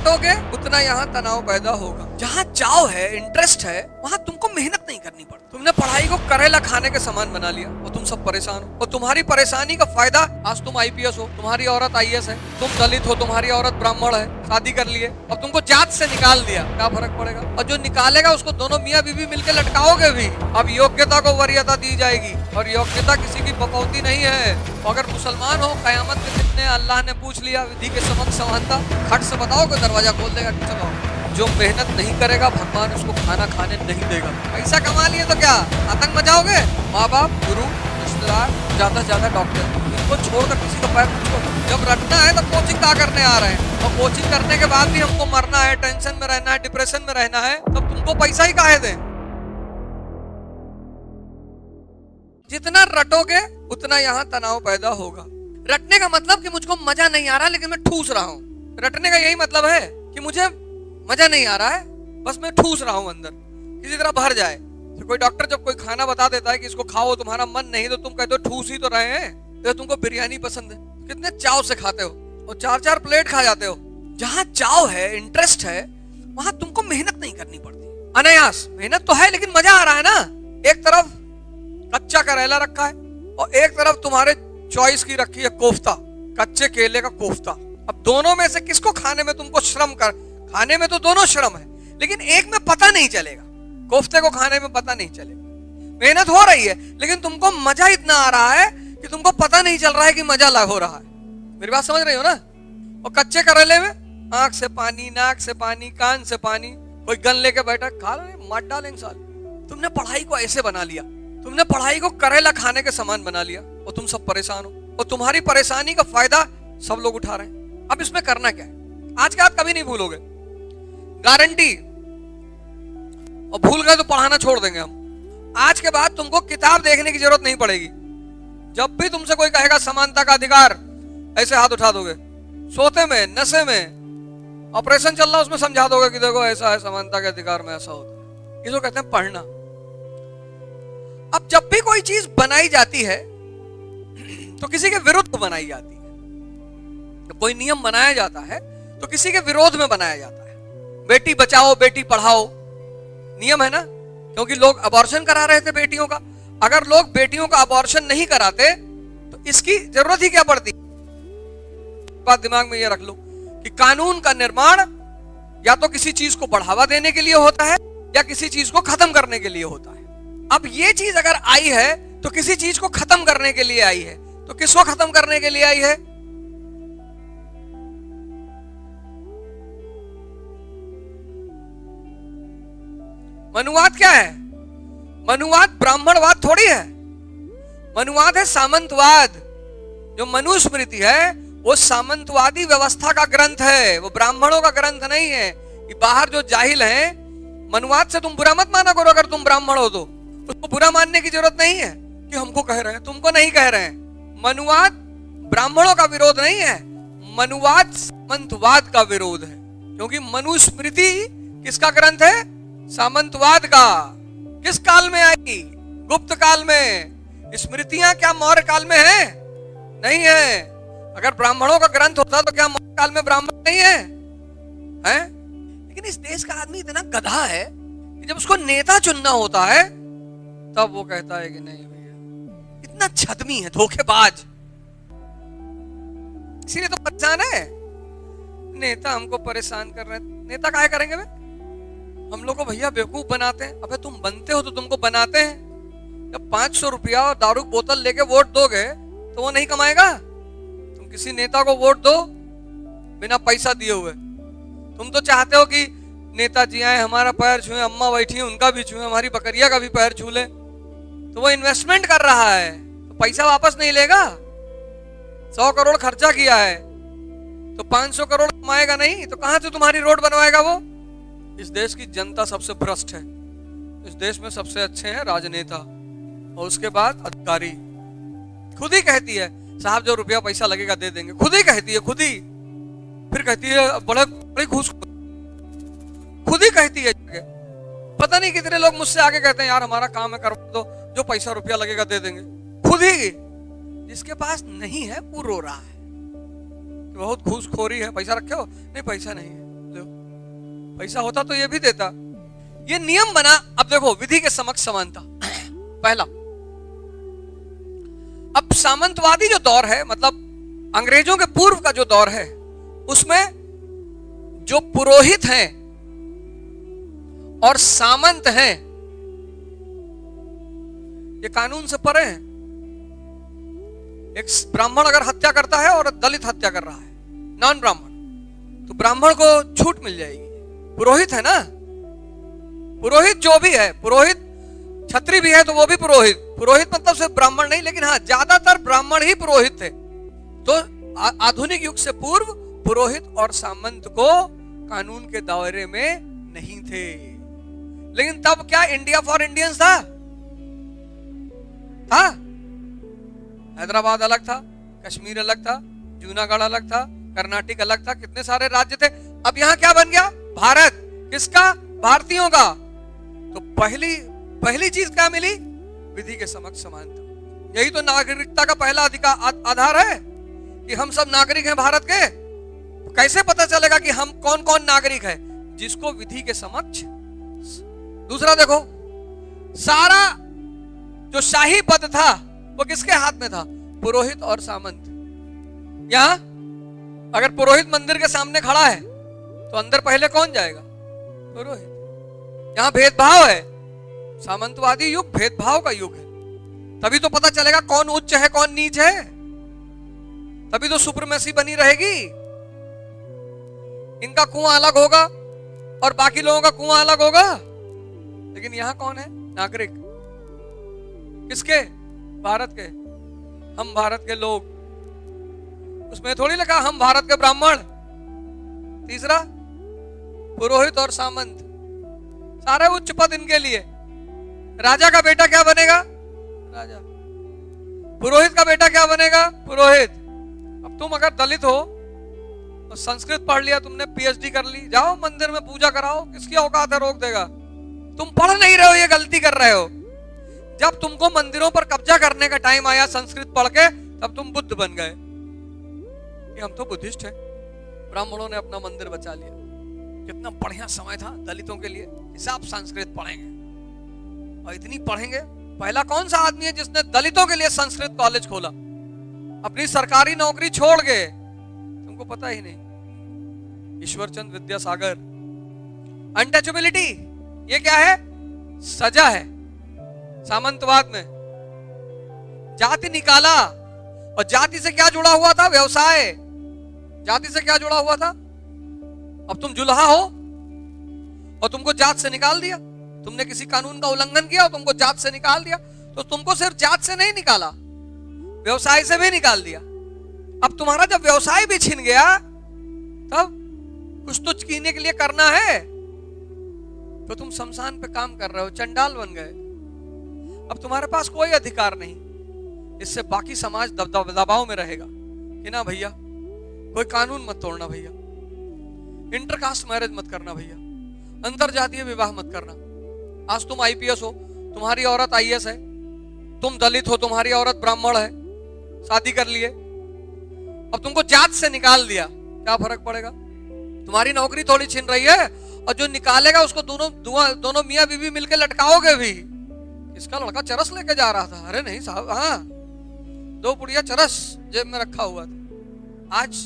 रटोगे उतना यहाँ तनाव पैदा होगा। जहाँ चाव है, इंटरेस्ट है, वहाँ तुमको मेहनत नहीं करनी पड़ती। तुमने पढ़ाई को करेला खाने के समान बना लिया और तुम सब परेशान हो। और तुम्हारी परेशानी का फायदा, आज तुम आईपीएस हो, तुम्हारी औरत आईएएस है, तुम दलित हो, तुम्हारी औरत ब्राह्मण है, शादी कर लिए, अब तुमको जात से निकाल दिया, क्या फर्क पड़ेगा? और जो निकालेगा उसको दोनों मियाँ बीवी मिलकर लटकाओगे भी। अब योग्यता को वरीयता दी जाएगी और योग्यता किसी की बकौती नहीं है। अगर मुसलमान हो, कयामत के दिन में अल्लाह ने पूछ लिया, विधि के समक्ष समानता, खट से बताओ कि दरवाजा खोल देगा। चलो, जो मेहनत नहीं करेगा भगवान उसको खाना खाने नहीं देगा। पैसा कमा लिए तो क्या आतंक मचाओगे? माँ बाप, गुरु, रिश्तेदार, ज्यादा से ज्यादा डॉक्टर, इनको छोड़कर किसी का पैर नहीं छोड़ो। जब रटना है तो कोचिंग क्या करने आ रहे हैं, और कोचिंग करने के बाद भी हमको मरना है, टेंशन में रहना है, डिप्रेशन में रहना है, तब तुमको पैसा ही काहे दें? जितना रटोगे उतना यहाँ तनाव पैदा होगा। रटने का मतलब कि मुझको मजा नहीं आ रहा लेकिन मैं ठूस रहा हूँ। रटने का यही मतलब है कि मुझे मजा नहीं आ रहा है, बस मैं ठूस रहा हूँ अंदर, किसी तरह भर जाए। तो कोई डॉक्टर जब कोई खाना बता देता है कि इसको खाओ, तुम्हारा मन नहीं, तो तुम कहते हो ठूस ही तो रहे हैं। तो तुमको बिरयानी पसंद है, कितने चाव से खाते हो और 4-4 प्लेट खा जाते हो। जहाँ चाव है, इंटरेस्ट है, वहां तुमको मेहनत नहीं करनी पड़ती। अनायास मेहनत तो है लेकिन मजा आ रहा है ना। एक तरफ कच्चा करेला रखा है और एक तरफ तुम्हारे चॉइस की रखी है कोफ्ता, कच्चे केले का कोफ्ता। अब दोनों में से किसको खाने में तुमको श्रम कर, खाने में तो दोनों श्रम है लेकिन एक में पता नहीं चलेगा। कोफ्ते को खाने में पता नहीं चलेगा, मेहनत हो रही है लेकिन तुमको मजा इतना आ रहा है कि तुमको पता नहीं चल रहा है कि मजा हो रहा है। मेरी बात समझ रही हो ना? और कच्चे करेले में आंख से पानी, नाक से पानी, कान से पानी, कोई गन लेके बैठा, खा लो, मार डालेंगे साल। तुमने पढ़ाई को ऐसे बना लिया, तुमने पढ़ाई को करेला खाने के समान बना लिया और तुम सब परेशान हो। और तुम्हारी परेशानी का फायदा सब लोग उठा रहे हैं। अब इसमें करना क्या है? आज के बाद कभी नहीं भूलोगे, गारंटी। और भूल गए तो पढ़ाना छोड़ देंगे हम। आज के बाद तुमको किताब देखने की जरूरत नहीं पड़ेगी। जब भी तुमसे कोई कहेगा समानता का अधिकार, ऐसे हाथ उठा दोगे। सोते में, नशे में, ऑपरेशन चल रहा उसमें समझा दोगे कि देखो ऐसा है, समानता के अधिकार में ऐसा होता है। इसको कहते हैं पढ़ना। अब जब भी कोई चीज बनाई जाती है तो किसी के विरुद्ध बनाई जाती है। तो कोई नियम बनाया जाता है तो किसी के विरोध में बनाया जाता है। बेटी बचाओ, बेटी पढ़ाओ नियम है ना, क्योंकि लोग अबॉर्शन करा रहे थे बेटियों का। अगर लोग बेटियों का अबॉर्शन नहीं कराते तो इसकी जरूरत ही क्या पड़ती? बात दिमाग में ये रख लो कि कानून का निर्माण या तो किसी चीज को बढ़ावा देने के लिए होता है या किसी चीज को खत्म करने के लिए होता है। अब ये चीज अगर आई है तो किसी चीज को खत्म करने के लिए आई है, तो किसको खत्म करने के लिए आई है? मनुवाद क्या है? मनुवाद ब्राह्मणवाद थोड़ी है। मनुवाद है सामंतवाद। जो मनुस्मृति है वो सामंतवादी व्यवस्था का ग्रंथ है, वो ब्राह्मणों का ग्रंथ नहीं है। कि बाहर जो जाहिल हैं, मनुवाद से तुम बुरा मत माना करो। अगर तुम ब्राह्मण हो तो उसको बुरा मानने की जरूरत नहीं है कि हमको कह रहे हैं, तुमको नहीं कह रहे हैं। मनुवाद ब्राह्मणों का विरोध नहीं है, मनुवाद सामंतवाद का विरोध है। क्योंकि मनुस्मृति किसका ग्रंथ है? सामंतवाद का। किस काल में आई? गुप्त काल में। स्मृतियां क्या मौर्य काल में है? नहीं है। अगर ब्राह्मणों का ग्रंथ होता तो क्या मौर्य काल में ब्राह्मण नहीं है? हैं? लेकिन इस देश का आदमी इतना गधा है कि जब उसको नेता चुनना होता है तब वो कहता है कि नहीं भैया, इतना छदमी है, धोखेबाज। इसीलिए तो परेशान है। नेता हमको परेशान कर रहे हैं। नेता काहे करेंगे वे? हम लोग को भैया बेवकूफ बनाते हैं। अबे तुम बनते हो तो तुमको बनाते हैं। जब 500 रुपया और दारू बोतल लेके वोट दोगे तो वो नहीं कमाएगा। तुम किसी नेता को वोट दो बिना पैसा दिए हुए। तुम तो चाहते हो कि नेताजी आए, हमारा पैर छुए, अम्मा बैठी है उनका भी छुए, हमारी बकरिया का भी पैर छू ले। तो वो इन्वेस्टमेंट कर रहा है तो पैसा वापस नहीं लेगा। 100 करोड़ खर्चा किया है तो 500 करोड़ कमाएगा नहीं, तो कहां से तुम्हारी रोड बनवाएगा वो? इस देश की जनता सबसे भ्रष्ट है। इस देश में सबसे अच्छे हैं राजनेता और उसके बाद अधिकारी। खुद ही कहती है साहब जो रुपया पैसा लगेगा दे देंगे, खुद ही कहती है, खुद ही। फिर कहती है बड़े बड़ी घूस, खुद ही कहती है। पता नहीं कितने लोग मुझसे आके कहते हैं यार हमारा काम है करवा दो, जो पैसा रुपया लगेगा दे देंगे। खुद ही। जिसके पास नहीं है वो रो रहा है, बहुत घूसखोरी है। पैसा रखे हो? नहीं पैसा नहीं है। पैसा होता तो ये भी देता। ये नियम बना। अब देखो, विधि के समक्ष समानता पहला। अब सामंतवादी जो दौर है, मतलब अंग्रेजों के पूर्व का जो दौर है, उसमें जो पुरोहित हैं और सामंत हैं, ये कानून से परे हैं। एक ब्राह्मण अगर हत्या करता है और दलित हत्या कर रहा है, नॉन ब्राह्मण, तो ब्राह्मण को छूट मिल जाएगी। पुरोहित है ना, पुरोहित जो भी है, पुरोहित छत्री भी है तो वो भी पुरोहित। पुरोहित मतलब सिर्फ ब्राह्मण नहीं, लेकिन हाँ, ज्यादातर ब्राह्मण ही पुरोहित थे। तो आधुनिक युग से पूर्व पुरोहित और सामंत को कानून के दायरे में नहीं थे। लेकिन तब क्या इंडिया फॉर इंडियंस था? हैदराबाद अलग था, कश्मीर अलग था, जूनागढ़ अलग था, कर्नाटक अलग था, कितने सारे राज्य थे। अब यहां क्या बन गया? भारत। किसका? भारतीयों का। तो पहली चीज क्या मिली? विधि के समक्ष समानता। यही तो नागरिकता का पहला अधिकार आधार है कि हम सब नागरिक हैं भारत के। तो कैसे पता चलेगा कि हम कौन कौन नागरिक है? जिसको विधि के समक्ष। दूसरा देखो, सारा जो शाही पद था वो किसके हाथ में था? पुरोहित और सामंत। यहां अगर पुरोहित मंदिर के सामने खड़ा है तो अंदर पहले कौन जाएगा? पुरोहित। यहां भेदभाव है। सामंतवादी युग भेदभाव का युग है। तभी तो पता चलेगा कौन उच्च है कौन नीच है। तभी तो सुप्रीमेसी बनी रहेगी। इनका कुआं अलग होगा और बाकी लोगों का कुआं अलग होगा। लेकिन यहां कौन है? नागरिक। किसके? भारत के। हम भारत के लोग। उसमें थोड़ी लिखा हम भारत के ब्राह्मण। तीसरा, पुरोहित और सामंत, सारे उच्च पद इनके लिए। राजा का बेटा क्या बनेगा? राजा। पुरोहित का बेटा क्या बनेगा? पुरोहित। अब तुम अगर दलित हो तो संस्कृत पढ़ लिया तुमने, पीएचडी कर ली, जाओ मंदिर में पूजा कराओ, किसकी औकात है रोक देगा? तुम पढ़ नहीं रहे हो, ये गलती कर रहे हो। जब तुमको मंदिरों पर कब्जा करने का टाइम आया संस्कृत पढ़ के, तब तुम बुद्ध बन गए कि हम तो बुद्धिस्ट हैं। ब्राह्मणों ने अपना मंदिर बचा लिया। कितना बढ़िया समय था दलितों के लिए। हिसाब संस्कृत पढ़ेंगे और इतनी पढ़ेंगे। पहला कौन सा आदमी है जिसने दलितों के लिए संस्कृत कॉलेज खोला? अपनी सरकारी नौकरी छोड़ के। तुमको पता ही नहीं। ईश्वरचंद विद्यासागर। अनटचेबिलिटी, ये क्या है? सजा है। सामंतवाद में जाति निकाला। और जाति से क्या जुड़ा हुआ था? व्यवसाय। जाति से क्या जुड़ा हुआ था? अब तुम जुल्हा हो और तुमको जात से निकाल दिया। तुमने किसी कानून का उल्लंघन किया और तुमको जात से निकाल दिया। तो तुमको सिर्फ जात से नहीं निकाला, व्यवसाय से भी निकाल दिया। अब तुम्हारा जब व्यवसाय भी छिन गया, तब कुछ तो छीनने के लिए करना है, तो तुम शमशान पे काम कर रहे हो, चंडाल बन गए। अब तुम्हारे पास कोई अधिकार नहीं। इससे बाकी समाज दबाव में रहेगा कि ना भैया, कोई कानून मत तोड़ना भैया, इंटरकास्ट मैरिज मत करना भैया, अंतरजातीय विवाह मत करना। आज तुम आईपीएस हो, तुम्हारी औरत आईएएस है, तुम दलित हो, तुम्हारी औरत ब्राह्मण है, शादी कर लिए, अब तुमको जात से निकाल दिया, क्या फर्क पड़ेगा? तुम्हारी नौकरी थोड़ी छीन रही है, और जो निकालेगा उसको दोनों मियां बीवी मिलकर लटकाओगे भी। इसका लड़का चरस लेके जा रहा था। अरे नहीं साहब, हाँ 2 पुड़िया चरस जेब में रखा हुआ था। आज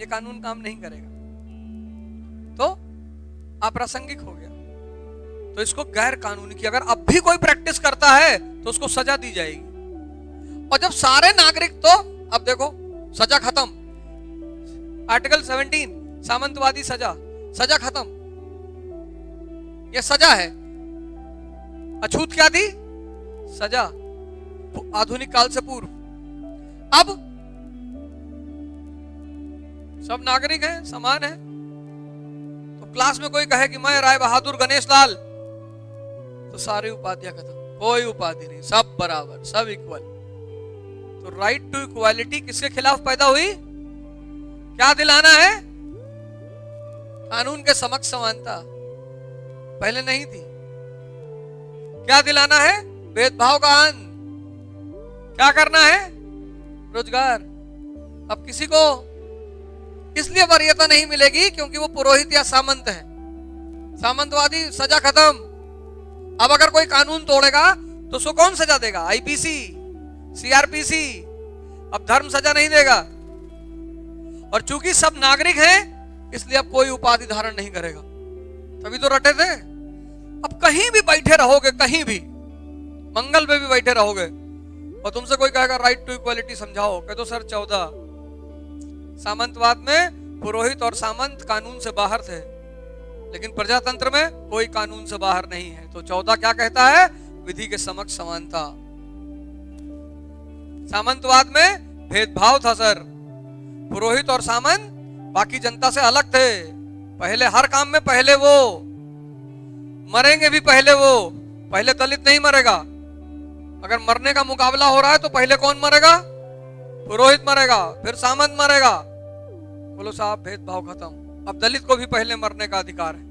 ये कानून काम नहीं करेगा, तो अप्रासंगिक हो गया। तो इसको गैर कानूनी की अगर अब भी कोई प्रैक्टिस करता है तो उसको सजा दी जाएगी। और जब सारे नागरिक, तो अब देखो सजा खत्म। आर्टिकल 17 सामंतवादी सजा खत्म। ये सजा है। अछूत क्या थी? सजा। आधुनिक काल से पूर्व। अब सब नागरिक हैं, समान हैं। तो क्लास में कोई कहे कि मैं राय बहादुर गणेश लाल, तो सारी उपाधियां खत्म, कोई उपाधि नहीं, सब बराबर, सब इक्वल। तो राइट टू इक्वालिटी किसके खिलाफ पैदा हुई? क्या दिलाना है? कानून के समक्ष समानता। पहले नहीं थी। क्या दिलाना है? भेदभाव का अंत। क्या करना है? रोजगार। अब किसी को इसलिए वरीयता नहीं मिलेगी क्योंकि वो पुरोहित या सामंत है। सामंतवादी सजा खत्म। अब अगर कोई कानून तोड़ेगा तो उसको कौन सजा देगा? IPC, CrPC. अब धर्म सजा नहीं देगा। और चूंकि सब नागरिक हैं इसलिए अब कोई उपाधि धारण नहीं करेगा। तभी तो रटे थे। अब कहीं भी बैठे रहोगे, कहीं भी मंगल पे भी बैठे रहोगे और तुमसे कोई कहेगा राइट टू इक्वालिटी समझाओ, कह दो सर 14। सामंतवाद में पुरोहित और सामंत कानून से बाहर थे, लेकिन प्रजातंत्र में कोई कानून से बाहर नहीं है। तो 14 क्या कहता है? विधि के समक्ष समानता। सामंतवाद में भेदभाव था सर। पुरोहित और सामंत बाकी जनता से अलग थे। पहले हर काम में पहले वो, मरेंगे भी पहले वो। पहले दलित नहीं मरेगा। अगर मरने का मुकाबला हो रहा है तो पहले कौन मरेगा? पुरोहित मरेगा, फिर सामंत मरेगा। बोलो साहब भेदभाव खत्म। अब दलित को भी पहले मरने का अधिकार है।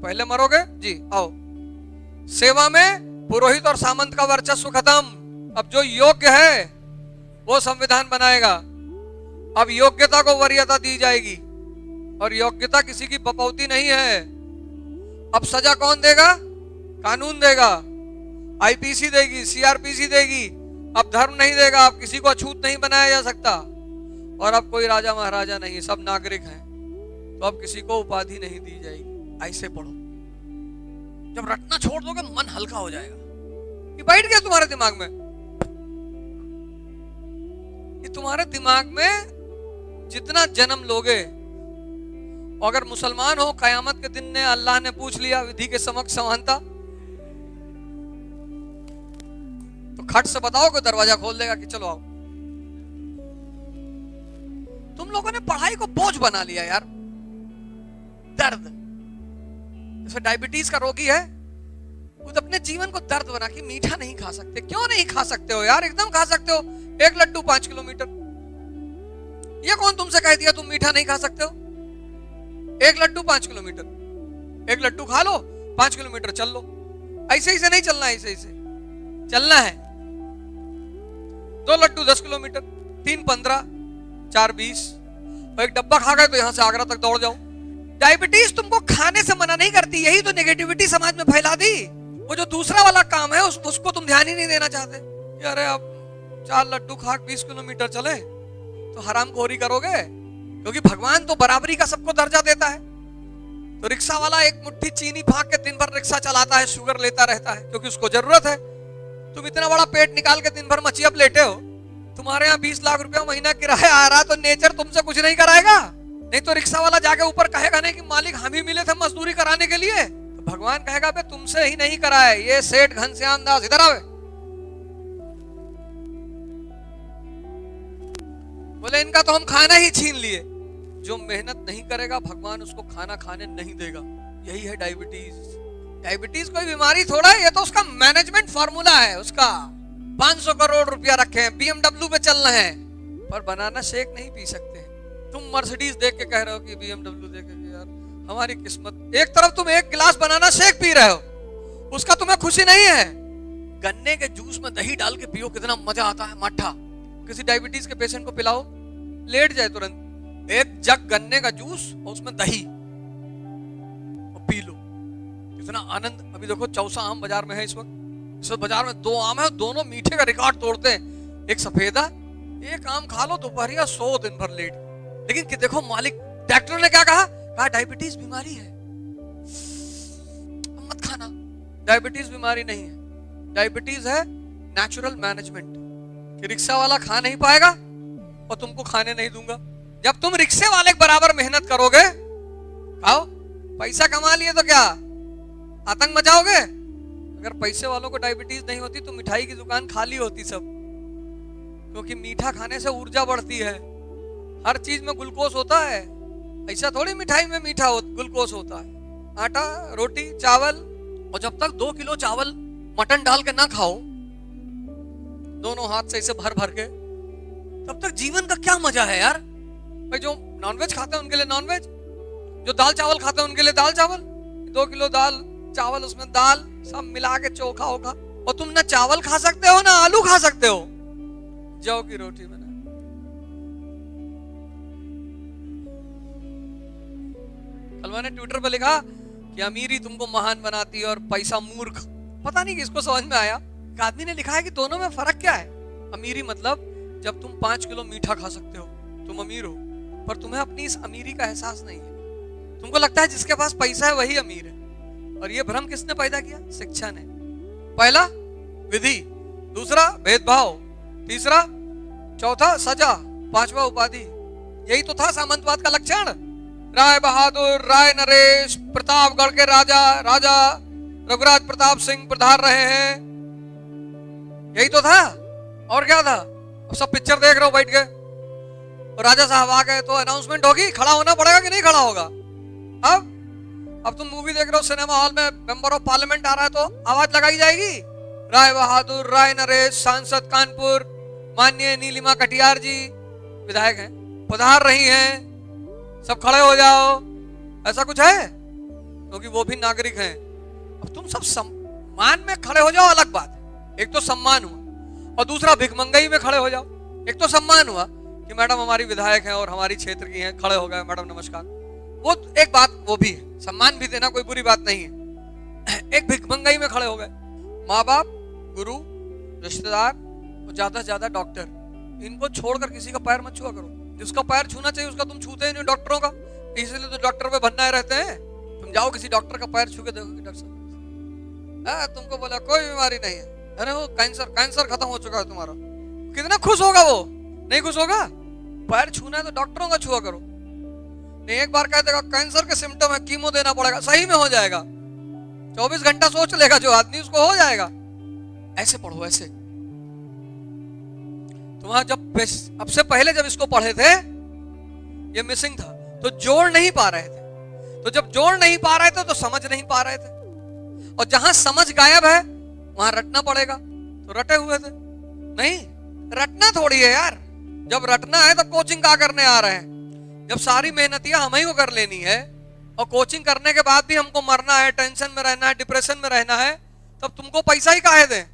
पहले मरोगे जी, आओ। सेवा में पुरोहित और सामंत का वर्चस्व खत्म। अब जो योग्य है वो संविधान बनाएगा। अब योग्यता को वरीयता दी जाएगी और योग्यता किसी की बपौती नहीं है। अब सजा कौन देगा? कानून देगा। आईपीसी देगी, सीआरपीसी देगी। अब धर्म नहीं देगा। अब किसी को अछूत नहीं बनाया जा सकता। और अब कोई राजा महाराजा नहीं, सब नागरिक हैं। तो अब किसी को उपाधि नहीं दी जाएगी। ऐसे पढ़ो। जब रटना छोड़ दोगे मन हल्का हो जाएगा। ये बैठ गया तुम्हारे दिमाग में। ये तुम्हारे दिमाग में जितना जन्म लोगे, अगर मुसलमान हो, कयामत के दिन ने अल्लाह ने पूछ लिया विधि के समक्ष समानता, तो खट से बताओ कि दरवाजा खोल देगा कि चलो आओ। तुम लोगों ने पढ़ाई को बोझ बना लिया यार। दर्द, जैसे डायबिटीज का रोगी है, खुद अपने जीवन को दर्द बना के मीठा नहीं खा सकते। क्यों नहीं खा सकते हो यार? एकदम खा सकते हो। एक लड्डू 5 किलोमीटर। ये कौन तुमसे कह दिया तुम मीठा नहीं खा सकते हो? एक लड्डू 5 किलोमीटर। एक लड्डू खा लो, 5 किलोमीटर चल लो। ऐसे ही से नहीं चलना, ऐसे ही से चलना है। 2 लड्डू 10 किलोमीटर, 3 15, 4 20। और एक डब्बा खा गए तो यहां से आगरा तक दौड़ जाओ। डायबिटीज तुमको खाने से मना नहीं करती। यही तो नेगेटिविटी समाज में फैला दी। वो जो दूसरा वाला काम है उसको तुम ध्यान ही नहीं देना चाहते। अरे अब 4 लड्डू खा 20 किलोमीटर चले तो हरामखोरी करोगे, क्योंकि भगवान तो बराबरी का सबको दर्जा देता है। तो रिक्शा वाला एक मुट्ठी चीनी फाक के दिन भर रिक्शा चलाता है, शुगर लेता रहता है क्योंकि उसको जरूरत है। तुम इतना बड़ा पेट निकाल के दिन भर मछिया लेटे हो। तुम्हारे यहाँ 20 लाख रुपया महीना किराया आ रहा, तो नेचर तुमसे कुछ नहीं कराएगा। नहीं तो रिक्शा वाला जाके ऊपर कहेगा नहीं कि मालिक हम ही मिले थे मजदूरी कराने के लिए। तो भगवान कहेगा बे तुमसे ही नहीं कराए, ये सेठ घनश्याम दास इधर आवे। बोले इनका तो हम खाना ही छीन लिए। जो मेहनत नहीं करेगा भगवान उसको खाना खाने नहीं देगा। यही है डायबिटीज। डायबिटीज कोई बीमारी थोड़ा है, ये तो उसका मैनेजमेंट फार्मूला है। उसका 500 करोड़ रुपया रखे हैं, BMW पे चल रहे हैं, पर बनाना शेक नहीं पी सकते। तुम मर्सिडीज देख के कह रहे हो कि BMW देख के यार हमारी किस्मत। एक तरफ तुम एक गिलास बनाना शेक पी रहे हो, उसका तुम्हें खुशी नहीं है। गन्ने के जूस में दही डाल के पियो, कितना मजा आता है। मट्ठा किसी डायबिटीज के पेशेंट को पिलाओ, लेट जाए तुरंत। एक जग गन्ने का जूस और उसमें दही और पी लो, कितना आनंद। अभी देखो चौसा आम बाजार में है इस वक्त। इस वक्त बाजार में 2 आम है, दोनों मीठे का रिकॉर्ड तोड़ते हैं। एक सफेदा, एक आम खा लो दोपहरिया, 100 दिन भर लेट। लेकिन कि देखो मालिक डॉक्टर ने क्या कहा डायबिटीज बीमारी है, मत खाना। डायबिटीज बीमारी नहीं है, डायबिटीज है नेचुरल मैनेजमेंट। कि रिक्शा वाला खा नहीं पाएगा और तुमको खाने नहीं दूंगा। जब तुम रिक्शे वाले के बराबर मेहनत करोगे, खाओ, पैसा कमा लिए तो क्या आतंक मचाओगे? अगर पैसे वालों को डायबिटीज नहीं होती तो मिठाई की दुकान खाली होती सब, क्योंकि मीठा खाने से ऊर्जा बढ़ती है। हर चीज में ग्लूकोज होता है, ऐसा थोड़ी मिठाई में मीठा ग्लूकोज होता है। आटा, रोटी, चावल, और जब तक 2 किलो चावल मटन डाल के ना खाओ दोनों हाथ से इसे भर भर के, तब तक जीवन का क्या मजा है यार। भाई जो नॉनवेज खाते हैं उनके लिए नॉनवेज, जो दाल चावल खाते हैं उनके लिए दाल चावल। 2 किलो दाल चावल, उसमें दाल सब मिला के चोखा ओखा। और तुम ना चावल खा सकते हो ना आलू खा सकते हो, जौ की रोटी बना। कल मैंने ट्विटर पे लिखा कि अमीरी तुमको महान बनाती है और पैसा मूर्ख। पता नहीं किसको समझ में आया। एक आदमी ने लिखा है कि दोनों में फर्क क्या है। अमीरी मतलब जब तुम 5 किलो मीठा खा सकते हो तुम अमीर हो, पर तुम्हें अपनी इस अमीरी का एहसास नहीं है। तुमको लगता है जिसके पास पैसा है वही अमीर है, और ये भ्रम किसने पैदा किया? शिक्षा ने। पहला विधि, दूसरा भेदभाव, तीसरा चौथा सजा, पांचवा उपाधि। यही तो था सामंतवाद का लक्षण। राय बहादुर, राय नरेश, प्रतापगढ़ के राजा राजा रघुराज प्रताप सिंह पधार रहे हैं, यही तो था। और क्या था? अब सब पिक्चर देख रहे हो बैठ के, और राजा साहब आ गए तो अनाउंसमेंट होगी, खड़ा होना पड़ेगा कि नहीं खड़ा होगा। अब तुम मूवी देख रहे हो सिनेमा हॉल में, मेंबर ऑफ पार्लियामेंट आ रहा है तो आवाज लगाई जाएगी, राय बहादुर, राय नरेश, सांसद कानपुर माननीय नीलिमा कटियार जी विधायक हैं, पधार रही हैं, सब खड़े हो जाओ। ऐसा कुछ है? क्योंकि वो भी नागरिक हैं। अब तुम सब सम्मान में खड़े हो जाओ, अलग बात है। एक तो सम्मान हुआ, और दूसरा भिखमंगई में खड़े हो जाओ। एक तो सम्मान हुआ कि मैडम हमारी विधायक हैं और हमारी क्षेत्र की हैं, खड़े हो गए, मैडम नमस्कार, वो एक बात, वो भी है, सम्मान भी देना कोई बुरी बात नहीं है। एक भिखमंगई में खड़े हो गए। माँ बाप, गुरु, रिश्तेदार और ज्यादा से ज्यादा डॉक्टर, इनको छोड़कर किसी का पैर मत छुआ करो। जिसका पैर छूना चाहिए उसका तुम छूते ही नहीं, डॉक्टरों का। इसलिए तो डॉक्टर पे बनना रहते हैं। तुम जाओ किसी डॉक्टर का पैर छू के देखो कि डॉक्टर साहब तुमको बोला कोई बीमारी नहीं है, अरे वो कैंसर खत्म हो चुका है तुम्हारा, कितना खुश होगा वो? नहीं खुश होगा। पैर छूना है तो डॉक्टरों का छुआ करो। नहीं, एक बार कह देगा कैंसर के सिम्टम है, कीमो देना पड़ेगा, सही में हो जाएगा। 24 घंटा सोच लेगा जो आदमी, उसको हो जाएगा। ऐसे पढ़ो, ऐसे। तुम्हारा जब अब से पहले जब इसको पढ़े थे ये मिसिंग था, तो जोड़ नहीं पा रहे थे। तो जब जोड़ नहीं पा रहे थे तो समझ नहीं पा रहे थे, और जहां समझ गायब है वहां रटना पड़ेगा। तो रटे हुए थे। नहीं, रटना थोड़ी है यार। जब रटना है तो कोचिंग क्या करने आ रहे हैं? जब सारी मेहनतियां हम ही को कर लेनी है, और कोचिंग करने के बाद भी हमको मरना है, टेंशन में रहना है, डिप्रेशन में रहना है, तब तुमको पैसा ही काहे दें?